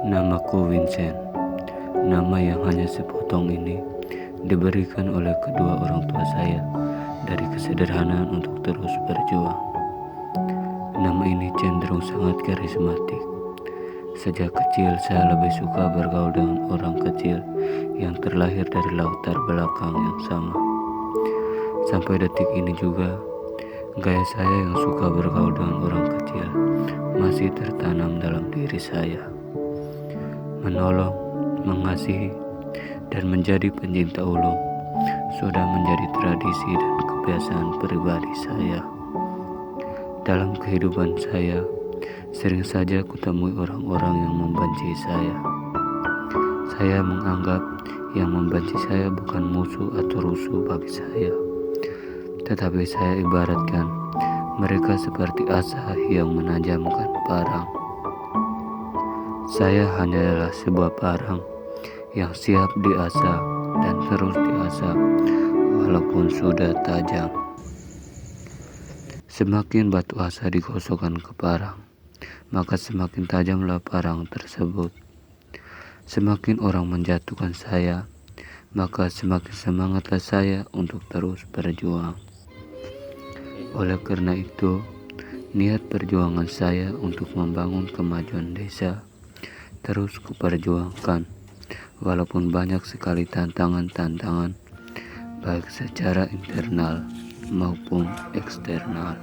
Namaku Vincent. Nama yang hanya sepotong ini diberikan oleh kedua orang tua saya dari kesederhanaan untuk terus berjuang. Nama ini cenderung sangat karismatik. Sejak kecil saya lebih suka bergaul dengan orang kecil yang terlahir dari latar belakang yang sama. Sampai detik ini juga, gaya saya yang suka bergaul dengan orang kecil masih tertanam dalam diri saya. Menolong, mengasihi, dan menjadi pencinta ulung sudah menjadi tradisi dan kebiasaan pribadi saya. Dalam kehidupan saya, sering saja kutemui orang-orang yang membenci saya. Saya menganggap yang membenci saya bukan musuh atau rusuh bagi saya, tetapi saya ibaratkan mereka seperti asa yang menajamkan parang. Saya hanyalah sebuah parang yang siap diasah dan terus diasah walaupun sudah tajam. Semakin batu asa digosokkan ke parang, maka semakin tajamlah parang tersebut. Semakin orang menjatuhkan saya, maka semakin semangatlah saya untuk terus berjuang. Oleh karena itu, niat perjuangan saya untuk membangun kemajuan desa terus kuperjuangkan, walaupun banyak sekali tantangan-tantangan, baik secara internal maupun eksternal.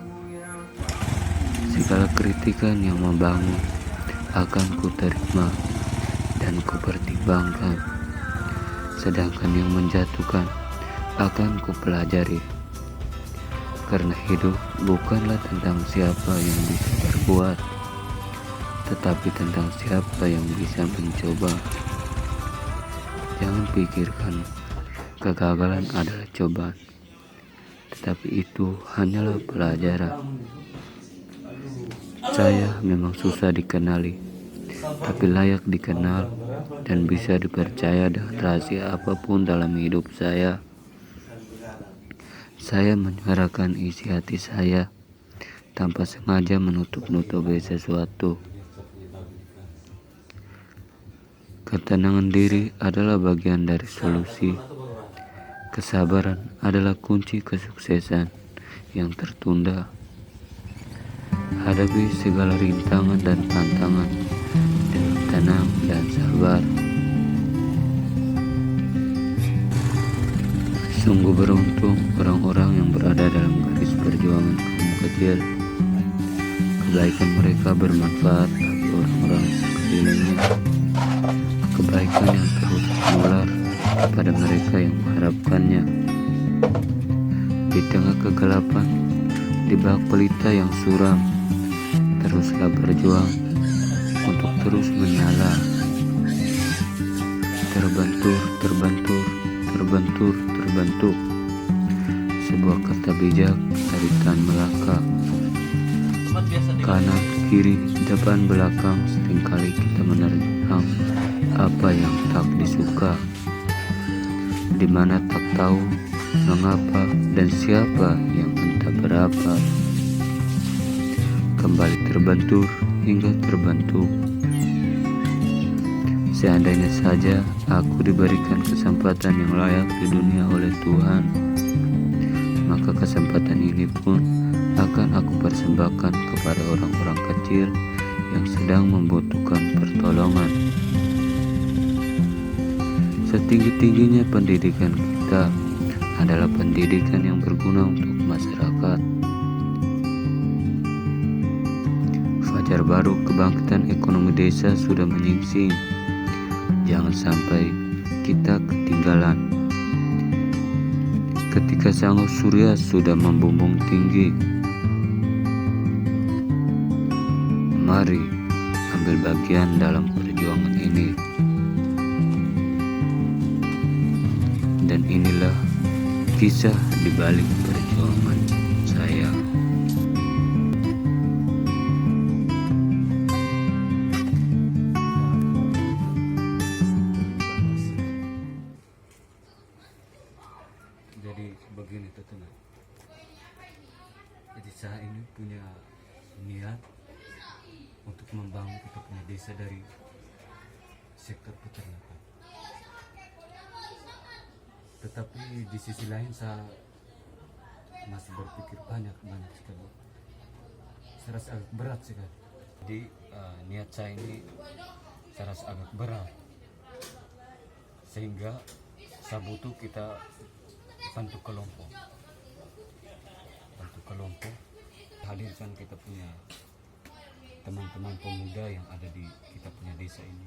Segala kritikan yang membangun akan kuterima dan kupertimbangkan, sedangkan yang menjatuhkan akan kupelajari. Karena hidup bukanlah tentang siapa yang bisa berbuat, tetapi tentang siapa yang bisa mencoba. Jangan pikirkan kegagalan adalah cobaan, tetapi itu hanyalah pelajaran. Saya memang susah dikenali, tapi layak dikenal dan bisa dipercaya dengan rahasia apapun dalam hidup saya. Saya menyuarakan isi hati saya tanpa sengaja menutup-nutupi sesuatu. Ketenangan diri adalah bagian dari solusi. Kesabaran adalah kunci kesuksesan yang tertunda. Hadapi segala rintangan dan tantangan dengan tenang dan sabar. Sungguh beruntung orang-orang yang berada dalam garis perjuangan kaum kecil. Kebaikan mereka bermanfaat bagi orang-orang sekelilingnya. Kebaikan yang terus menular kepada mereka yang mengharapkannya. Di tengah kegelapan, di bak pelita yang suram, teruslah berjuang untuk terus menyala. Terbentur. Sebuah kata bijak dari Tan Malaka. Kanan, kiri, depan, belakang, seringkali kita menerjang apa yang tak disuka, di mana tak tahu mengapa dan siapa yang entah berapa. Kembali terbentur hingga terbentuk. Seandainya saja aku diberikan kesempatan yang layak di dunia oleh Tuhan, maka kesempatan ini pun akan aku persembahkan kepada orang-orang kecil yang sedang membutuhkan pertolongan. Setinggi-tingginya pendidikan kita adalah pendidikan yang berguna untuk masyarakat. Fajar baru kebangkitan ekonomi desa sudah menyingsing. Jangan sampai kita ketinggalan. Ketika sang surya sudah membumbung tinggi, mari ambil bagian dalam perjuangan ini. Dan inilah kisah di balik perjuangan saya. Jadi begini teman. Jadi saya ini punya niat untuk membangun kita punya desa dari sektor peternakan. Tetapi di sisi lain saya masih berpikir banyak sekali. Saya rasa agak berat sekali. Jadi niat saya ini saya rasa agak berat, sehingga saya butuh kita bantu kelompok, hadirkan kita punya teman-teman pemuda yang ada di kita punya desa ini.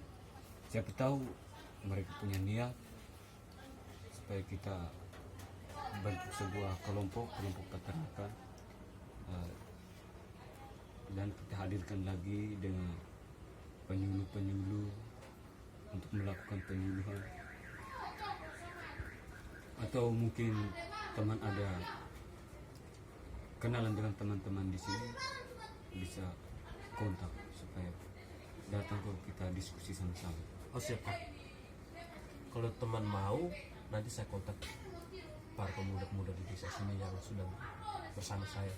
Siapa tahu mereka punya niat supaya kita bentuk sebuah kelompok peternakan, dan kita hadirkan lagi dengan penyuluh-penyuluh untuk melakukan penyuluhan. Atau mungkin teman ada kenalan dengan teman-teman di sini, bisa kontak supaya datang ke kita diskusi sama-sama. Oh siap Kak. Kalau teman mau, nanti saya kontak para pemuda-pemuda di desa sini yang sudah bersama saya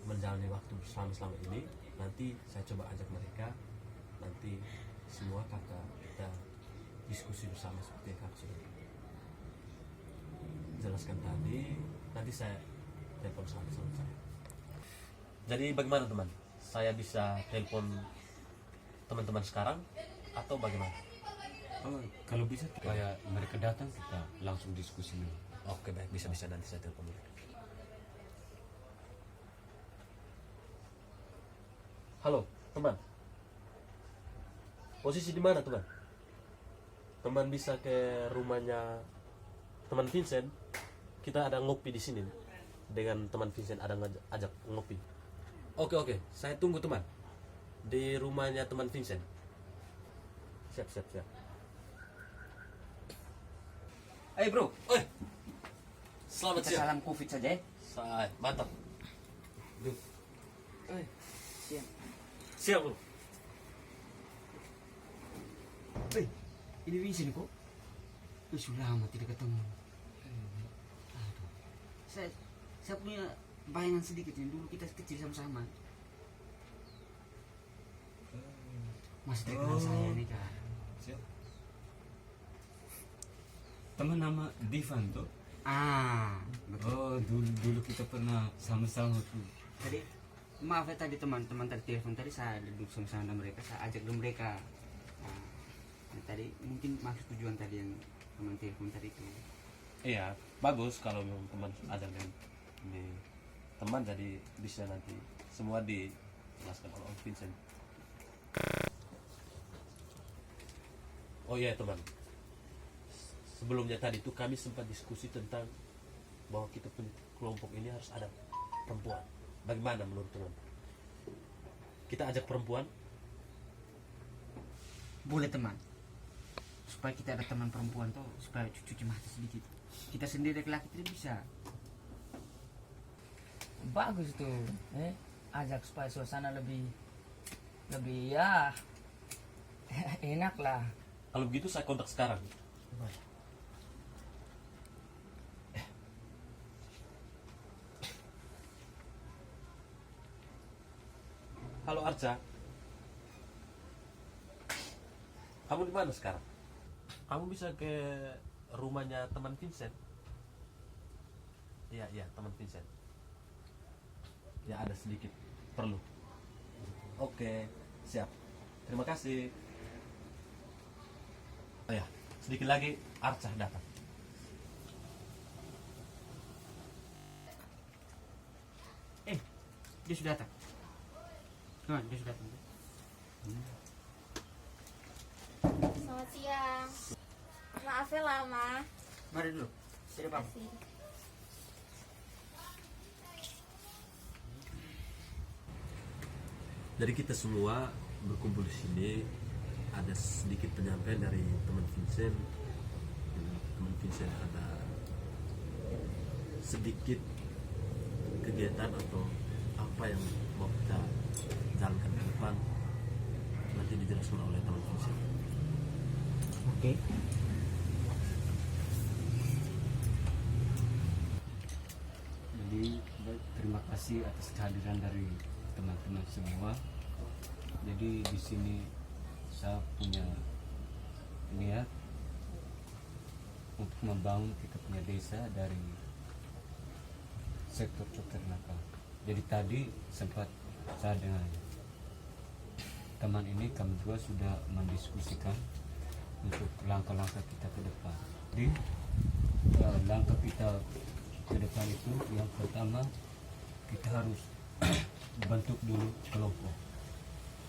menjalani waktu bersama selama ini. Nanti saya coba ajak mereka, nanti semua kakak kita diskusi bersama seperti yang kakak sudah jelaskan tadi. Nanti saya telepon sama saya. Jadi bagaimana teman? Saya bisa telepon teman-teman sekarang atau bagaimana? Kalau bisa supaya mereka datang kita langsung diskusi. Oke baik, bisa nanti saya telepon mereka. Halo teman, posisi di mana teman? Teman bisa ke rumahnya teman Vincent. Kita ada ngopi di sini dengan teman Vincent, ada ajak ngopi. Oke, saya tunggu teman di rumahnya teman Vincent. Siap. Bro, Selamat kita siang. salam COVID saja ya. Mantap. Siap. Siap bro. Ini Vincent kok. Sudah lama tidak ketemu. Aduh. Saya punya bayangan sedikit ini, dulu kita kecil sama-sama. Masih terkenal saya nih Kak. Teman nama Divan tuh. Betul. Dulu kita pernah sama-sama tuh. Tadi maaf ya tadi teman-teman tadi telepon tadi, saya duduk sama-sama dengan mereka, saya ajak dengan mereka. Nah, tadi mungkin maksud tujuan tadi yang teman telepon tadi itu. Iya, bagus kalau memang teman ada ini teman, jadi bisa nanti semua dijelaskan oleh Om Vincent. Oh iya teman, sebelumnya tadi tuh kami sempat diskusi tentang bahwa kita punya kelompok ini harus ada perempuan. Bagaimana menurut teman? Kita ajak perempuan? Boleh teman, supaya kita ada teman perempuan tuh, supaya cuci mata sedikit. Kita sendiri laki-laki tidak bisa. Bagus tuh, ajak supaya suasana lebih ya enak lah. Kalau begitu saya kontak sekarang. Halo Arca, kamu di mana sekarang? Kamu bisa ke rumahnya teman Vincent? Iya, teman Vincent. Ya ada sedikit perlu. Oke, siap. Terima kasih. Oh ya, sedikit lagi Arca datang. Dia sudah datang. Dia sudah datang. Selamat siang. Maaf ya lama. Mari dulu. Tidak apa-apa. Kasih. Jadi kita semua berkumpul di sini, ada sedikit penyampaian dari teman Vincent. Teman Vincent ada sedikit kegiatan atau apa yang mau kita jalankan ke depan, nanti dijelaskan oleh teman Vincent. Oke. Jadi terima kasih atas kehadiran dari teman-teman semua. Jadi di sini saya punya niat untuk membangun kita punya desa dari sektor peternakan. Jadi tadi sempat saya dengan teman ini, kami juga sudah mendiskusikan untuk langkah-langkah kita ke depan. Jadi langkah kita ke depan itu yang pertama kita harus bentuk dulu kelompok.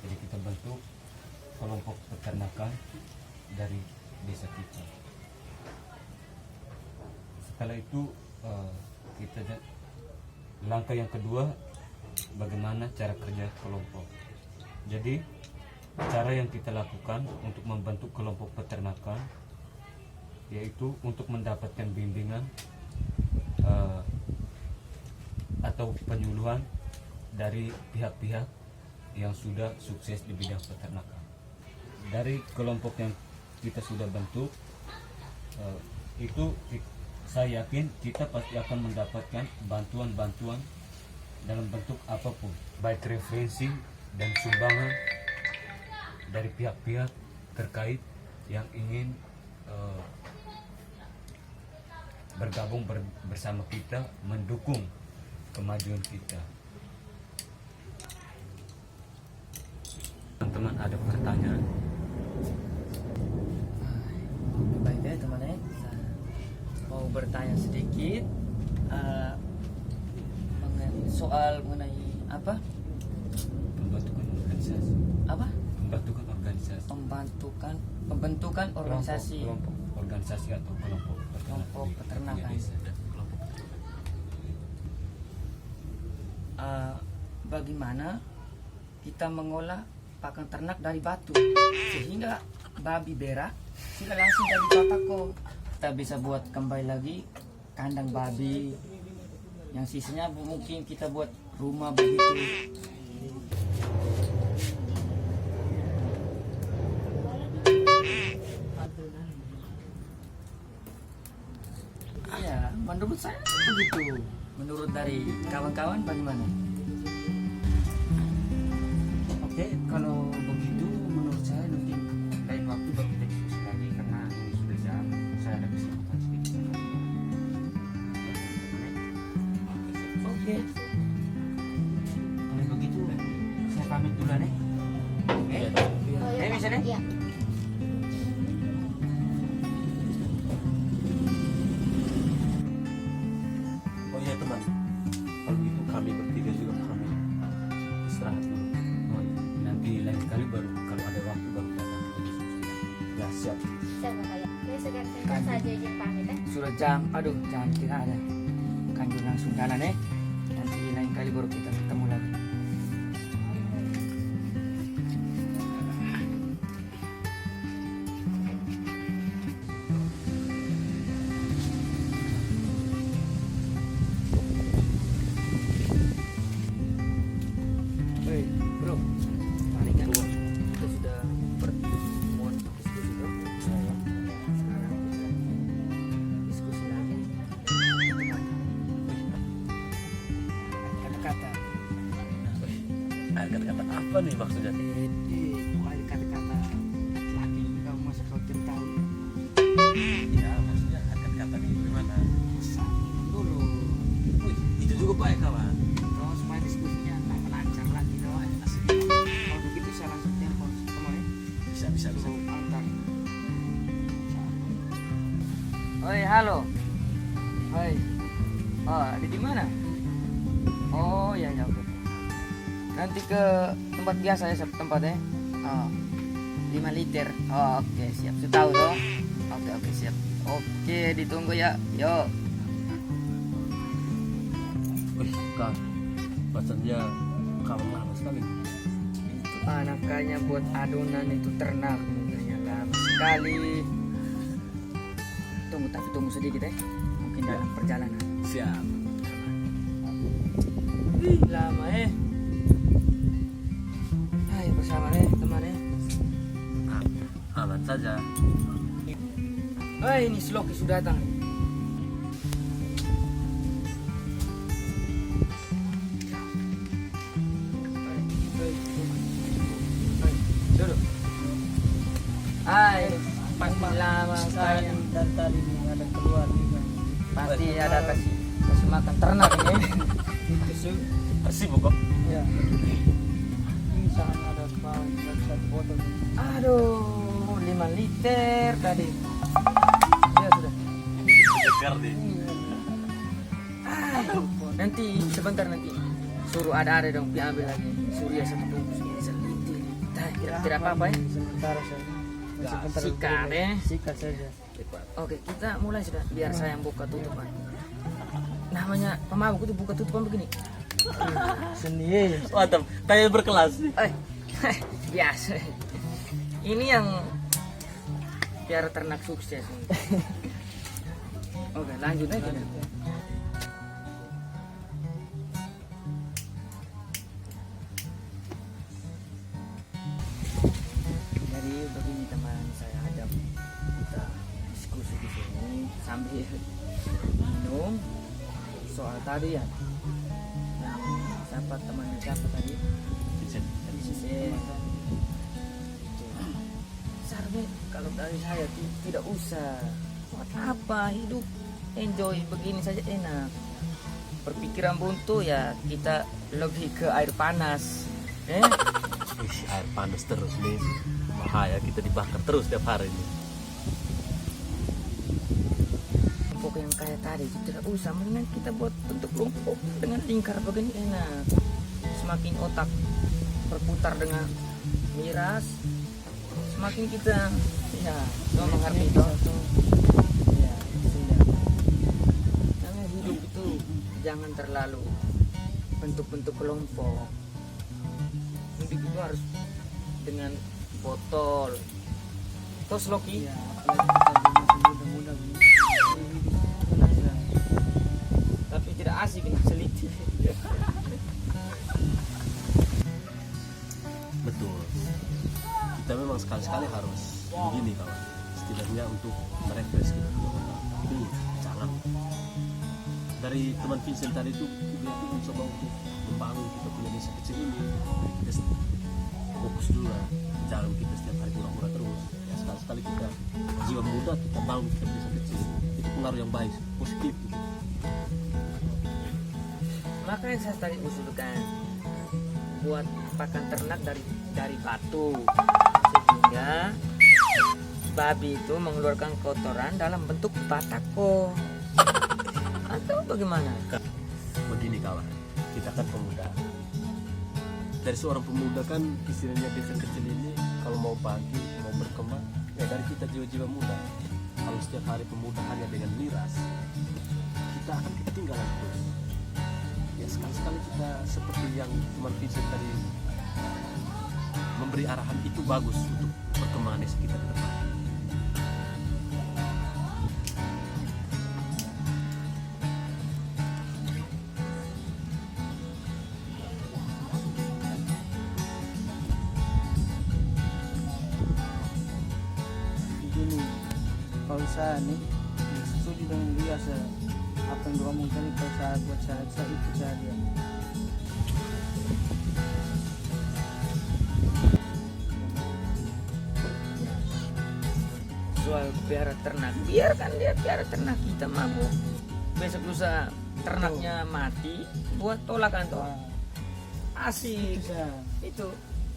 Jadi kita bentuk kelompok peternakan dari desa kita. Setelah itu langkah yang kedua, bagaimana cara kerja kelompok. Jadi cara yang kita lakukan untuk membentuk kelompok peternakan yaitu untuk mendapatkan bimbingan atau penyuluhan dari pihak-pihak yang sudah sukses di bidang peternakan. Dari kelompok yang kita sudah bentuk itu saya yakin kita pasti akan mendapatkan bantuan-bantuan dalam bentuk apapun, baik referensi dan sumbangan dari pihak-pihak terkait yang ingin bergabung bersama kita, mendukung kemajuan kita. Teman-teman ada pertanyaan? Baik ya teman-teman, saya mau bertanya sedikit soal mengenai apa? Pembentukan organisasi. Apa? Pembentukan organisasi. Pembentukan organisasi. Kelompok organisasi atau kelompok Kelompok peternakan. Bagaimana kita mengolah pakan ternak dari batu sehingga babi berak tidak langsung dari batako. Kita bisa buat kembali lagi kandang babi, yang sisanya mungkin kita buat rumah begitu. Ya, menurut saya begitu. Menurut dari kawan-kawan bagaimana? Oke, kalau begitu menurut saya nanti lain waktu baru kita diskusi lagi karena ini sudah jam. Saya ada kesibukan sedikit. Oke. Kalau begitu saya pamit dulu nih. Oke. Oh, iya, Pak. Bisa deh? Iya. Oh iya teman, kalau gitu kami bertiga juga kami istirahat dulu. Nanti lain kali baru kalau ada waktu baru datang ke diskusi. Ya siap. Siap Pak ya. Ini sekian singkat saja izin pamit ya. Sudah jam, aduh jangan kita ada. Kanjur langsung jalan Nanti lain kali baru kita ketemu lagi. Hei, bro. Paling kan kita sudah pertemuan diskusi tuh. Sekarang kita diskusi lagi. Kata-kata. Kata-kata apa nih maksudnya? Bukan kata-kata laki kamu masa kau tidak tahu. Ya maksudnya kata-kata nih gimana? Minum dulu. Wih, itu juga baik kawan. Terus supaya diskusinya tambah lancar lagi dong. Kalau begitu saya langsung telepon teman ya. Bisa. Suruh antar. Oi, halo. Oi. Oh, ada di mana? Oh, ya oke. Nanti ke tempat biasa ya, tempatnya. Oh, 5 liter. Oh, oke, siap. Sudah tahu toh? Oke, siap. Oke, ditunggu ya. Yo. Wih, Kak, bacaannya kawan lama sekali. Anaknya buat adonan itu ternak, mukanya lama sekali. Tunggu sedikit ya. Mungkin dalam perjalanan. Siap. Lama Ayo bersama teman Aman saja. ini Sloki sudah datang. Duduk. dan tadi ini ada keluar juga. Pasti ada kasih makan ternak ini. Sibuk kok. Ya. Ini sangat ada satu botol. Aduh, 5 liter tadi. Ya sudah. Segar deh. Nanti sebentar nanti suruh ada dong ambil lagi. Suruh ya satu bungkus ini seliti. Kira-kira apa ya? Sebentar saya. Sikat ya. Sikat saja. Oke, kita mulai sudah. Biar saya yang buka tutupan. Namanya pemabuk itu buka tutupan begini. Seni. Mantap, kayak berkelas. Biasa. Ini yang biar ternak sukses. Oke, lanjut aja. Jadi begini teman saya ajak kita diskusi di sini sambil minum soal tadi ya. Yang siapa tadi? Vincent. Vincent. Seharusnya kalau dari saya tidak usah. Buat apa hidup enjoy begini saja enak. Berpikiran buntu ya kita lebih ke air panas. Air panas terus nih. Bahaya kita dibakar terus tiap hari ini. Pokok yang kayak tadi itu tidak usah. Mendingan kita buat bentuk kelompok dengan lingkar begini enak. Semakin otak berputar dengan miras, semakin kita ya mengerti toh. Ya, sudah. Karena hidup itu jangan terlalu bentuk-bentuk kelompok. Hidup itu harus dengan botol. Tos Loki. Ya, mudah-mudah Tapi tidak asik ini seliti. Betul. Kita memang sekali-sekali harus begini kawan. Setidaknya untuk merefresh kita punya otak. Itu jangan. Dari teman Vincent tadi itu dia tuh mencoba untuk membangun kita punya desa kecil ini. Kita fokus dulu lah. Jangan kita setiap hari pura-pura terus. Ya sekali-sekali kita jiwa muda kita bangun kita desa kecil. Itu pengaruh yang baik, positif. Gitu. Makanya saya tadi usulkan buat pakan ternak dari batu sehingga babi itu mengeluarkan kotoran dalam bentuk batako atau bagaimana? Begini kawan, kita kan pemuda. Dari seorang pemuda kan istilahnya desa kecil ini kalau mau pagi mau berkembang ya dari kita jiwa-jiwa muda. Kalau setiap hari pemuda hanya dengan miras, kita akan ketinggalan terus. Ya sekali-sekali kita seperti yang teman Vincent tadi memberi arahan itu bagus untuk perkembangan desa kita ke depan. begini. Kalau saya nih setuju dengan dia apa yang diomong tadi. Kalau saya buat saya ikut saja. Soal piara ternak, biarkan dia piara ternak, kita mabuk. Besok lusa ternaknya mati, buat tolakan toh. Asik. Itu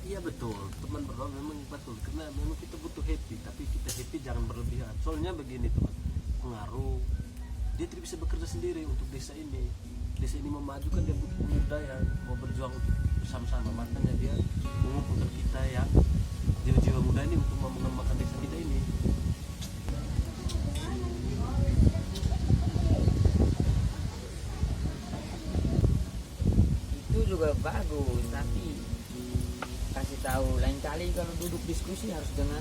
Iya betul, teman berdua memang betul karena memang kita butuh happy, tapi kita happy jangan berlebihan. Soalnya begini teman, pengaruh dia tidak bisa bekerja sendiri untuk desa ini. Desa ini memajukan dia butuh pemuda yang mau berjuang untuk bersama-sama. Makanya dia mengumpulkan kita yang jiwa-jiwa muda ini untuk mengembangkan desa kita ini. itu juga bagus, tapi kasih tahu lain kali kalau duduk diskusi harus dengan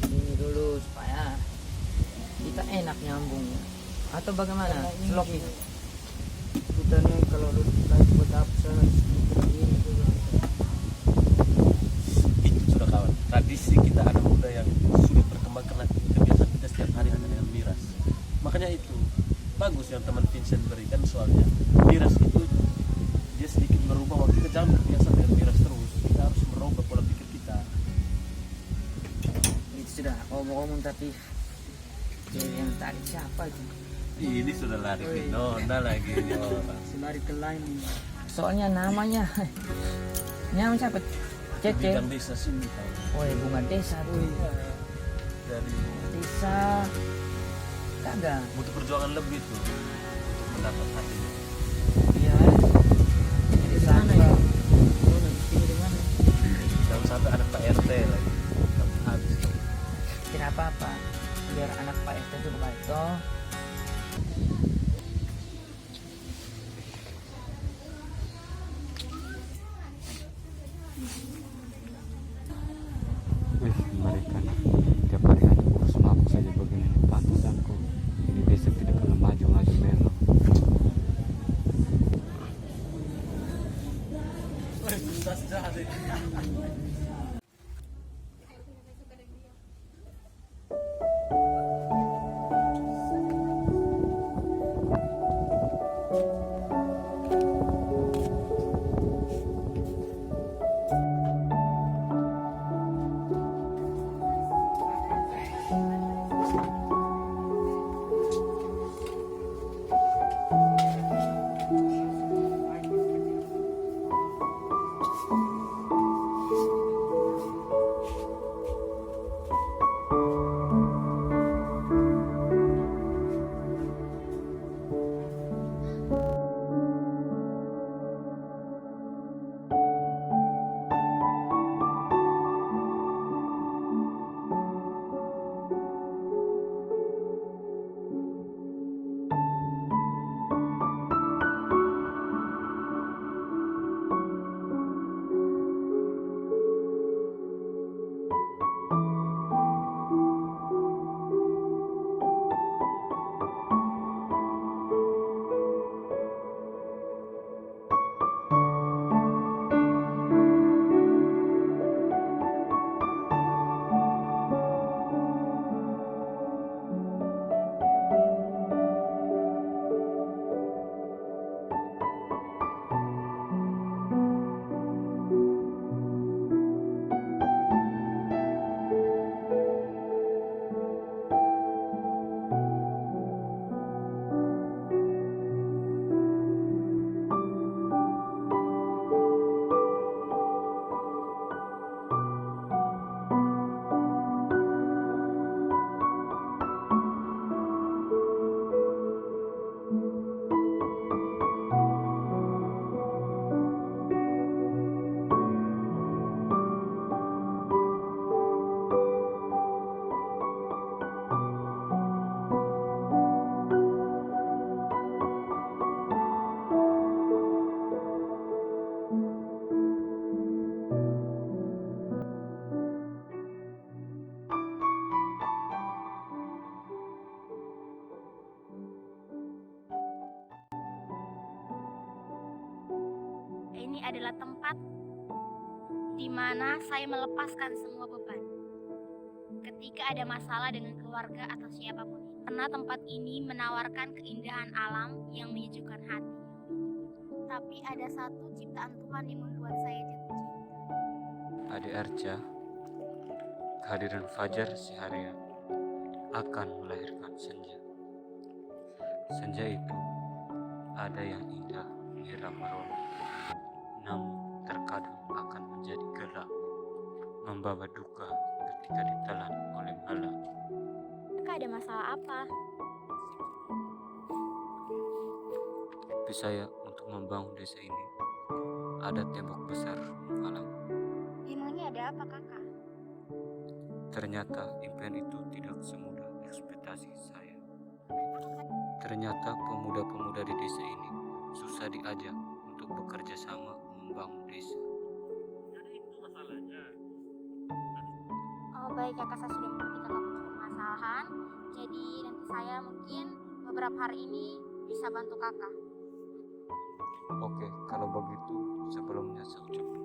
ini dulu supaya kita enak nyambung. Atau bagaimana? Loki. Kita nih kalau lagi buat apa sana ini dulu. Itu sudah kawan. Tradisi kita anak muda yang sudah berkembang karena kebiasaan kita setiap hari hanya dengan miras. Makanya itu bagus yang teman Vincent berikan soalnya miras itu dia sedikit merubah waktu kita jangan terbiasa dengan miras terus. Kita harus merubah pola pikir kita. Itu sudah omong-omong tapi yang Cari siapa itu? Ini sudah lari ke nona lagi ini orang. Selari ke lain. Soalnya namanya siapa? Cece. Bidang desa sini tahu. Woi, bunga desa tuh. Dari Desa kagak. butuh perjuangan lebih tuh untuk mendapat hatinya. Iya. Jadi sana ya. Jangan sampai anak Pak RT lagi. Sampai habis tuh. Tidak apa-apa. Biar anak Pak RT juga baik toh. Wih, mereka nih tiap hari hanya urus mabuk saja begini. Pantesanku ini desa tidak pernah maju-maju memang. Ini adalah tempat di mana saya melepaskan semua beban. Ketika ada masalah dengan keluarga atau siapapun, karena tempat ini menawarkan keindahan alam yang menyejukkan hati. Tapi ada satu ciptaan Tuhan yang membuat saya jatuh cinta. Adik Arca, kehadiran Fajar Siharia akan melahirkan senja. Senja itu ada yang indah, nira merona, namun terkadang akan menjadi gelap, membawa duka ketika ditelan oleh malam. Kakak ada masalah apa? Tapi saya untuk membangun desa ini ada tembok besar menghalang. Emangnya ada apa kakak? Ternyata impian itu tidak semudah ekspektasi saya. Ternyata pemuda-pemuda di desa ini susah diajak untuk bekerja sama membangun desa. Oh baik kakak, saya sudah mengerti kakak punya permasalahan. Jadi nanti saya mungkin beberapa hari ini bisa bantu kakak. Oke, kalau begitu sebelumnya saya ucapkan